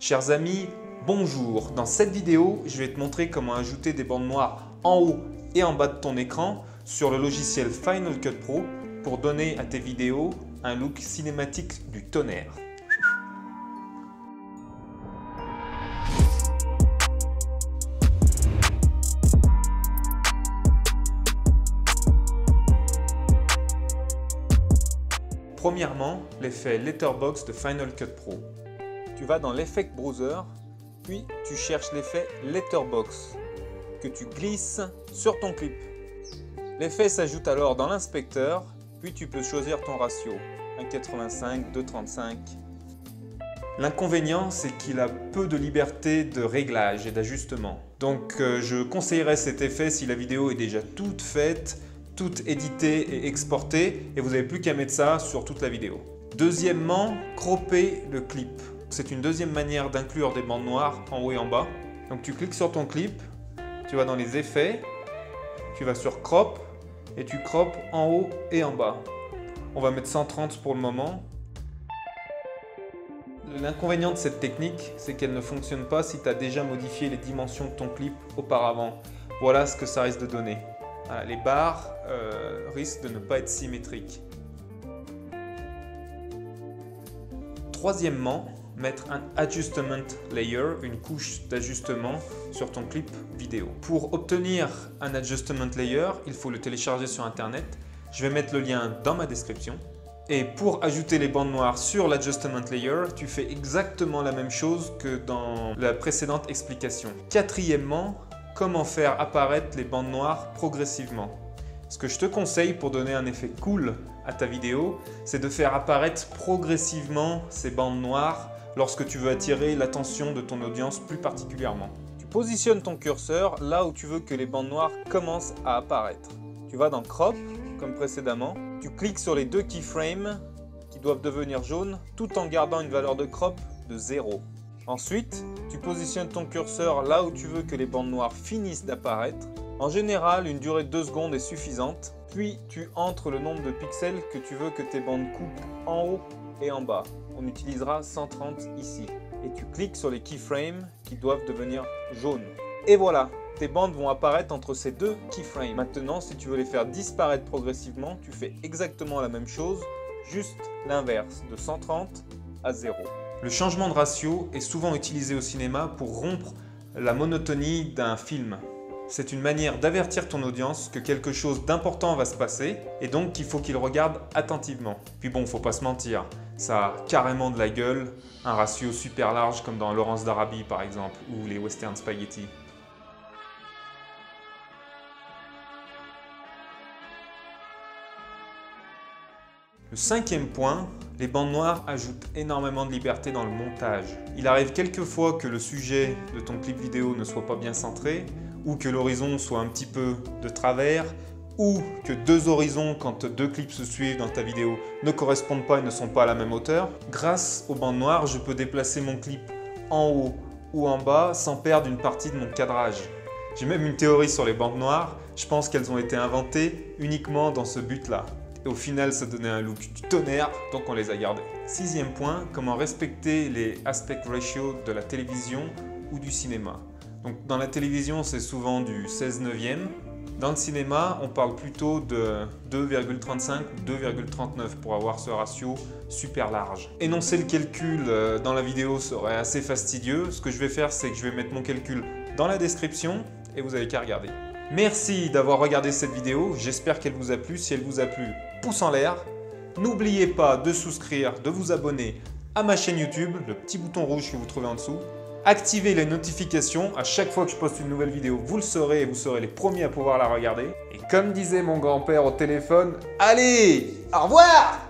Chers amis, bonjour. Dans cette vidéo, je vais te montrer comment ajouter des bandes noires en haut et en bas de ton écran sur le logiciel Final Cut Pro pour donner à tes vidéos un look cinématique du tonnerre. Premièrement, l'effet Letterbox de Final Cut Pro. Tu vas dans l'Effect Browser, puis tu cherches l'effet Letterbox que tu glisses sur ton clip. L'effet s'ajoute alors dans l'inspecteur, puis tu peux choisir ton ratio, 1,85, 2,35. L'inconvénient, c'est qu'il a peu de liberté de réglage et d'ajustement. Donc je conseillerais cet effet si la vidéo est déjà toute faite, toute éditée et exportée, et vous n'avez plus qu'à mettre ça sur toute la vidéo. Deuxièmement, cropper le clip. C'est une deuxième manière d'inclure des bandes noires en haut et en bas. Donc tu cliques sur ton clip, tu vas dans les effets, tu vas sur crop et tu croppes en haut et en bas. On va mettre 130 pour le moment. L'inconvénient de cette technique, c'est qu'elle ne fonctionne pas si tu as déjà modifié les dimensions de ton clip auparavant. Voilà ce que ça risque de donner. Voilà, les barres risquent de ne pas être symétriques. Troisièmement, mettre un adjustment layer, une couche d'ajustement sur ton clip vidéo. Pour obtenir un adjustment layer, il faut le télécharger sur internet. Je vais mettre le lien dans ma description. Et pour ajouter les bandes noires sur l'adjustment layer, tu fais exactement la même chose que dans la précédente explication. Quatrièmement, comment faire apparaître les bandes noires progressivement. Ce que je te conseille pour donner un effet cool à ta vidéo, c'est de faire apparaître progressivement ces bandes noires lorsque tu veux attirer l'attention de ton audience plus particulièrement. Tu positionnes ton curseur là où tu veux que les bandes noires commencent à apparaître. Tu vas dans Crop, comme précédemment. Tu cliques sur les deux keyframes qui doivent devenir jaunes tout en gardant une valeur de crop de 0. Ensuite, tu positionnes ton curseur là où tu veux que les bandes noires finissent d'apparaître. En général, une durée de 2 secondes est suffisante. Puis, tu entres le nombre de pixels que tu veux que tes bandes coupent en haut et en bas. On utilisera 130 ici. Et tu cliques sur les keyframes qui doivent devenir jaunes. Et voilà, tes bandes vont apparaître entre ces deux keyframes. Maintenant, si tu veux les faire disparaître progressivement, tu fais exactement la même chose, juste l'inverse, de 130 à 0. Le changement de ratio est souvent utilisé au cinéma pour rompre la monotonie d'un film. C'est une manière d'avertir ton audience que quelque chose d'important va se passer et donc qu'il faut qu'il regarde attentivement. Puis bon, faut pas se mentir, ça a carrément de la gueule, un ratio super large comme dans Lawrence d'Arabie par exemple ou les Western Spaghetti. Le cinquième point, les bandes noires ajoutent énormément de liberté dans le montage. Il arrive quelquefois que le sujet de ton clip vidéo ne soit pas bien centré, ou que l'horizon soit un petit peu de travers, ou que deux horizons, quand deux clips se suivent dans ta vidéo, ne correspondent pas et ne sont pas à la même hauteur. Grâce aux bandes noires, je peux déplacer mon clip en haut ou en bas sans perdre une partie de mon cadrage. J'ai même une théorie sur les bandes noires, je pense qu'elles ont été inventées uniquement dans ce but-là. Et au final, ça donnait un look du tonnerre, donc on les a gardés. Sixième point, comment respecter les aspect ratio de la télévision ou du cinéma. Donc dans la télévision, c'est souvent du 16/9. Dans le cinéma, on parle plutôt de 2,35 ou 2,39 pour avoir ce ratio super large. Énoncer le calcul dans la vidéo serait assez fastidieux. Ce que je vais faire, c'est que je vais mettre mon calcul dans la description et vous n'avez qu'à regarder. Merci d'avoir regardé cette vidéo, j'espère qu'elle vous a plu. Si elle vous a plu, pouce en l'air. N'oubliez pas de souscrire, de vous abonner à ma chaîne YouTube, le petit bouton rouge que vous trouvez en dessous. Activez les notifications, à chaque fois que je poste une nouvelle vidéo, vous le saurez et vous serez les premiers à pouvoir la regarder. Et comme disait mon grand-père au téléphone, allez, au revoir!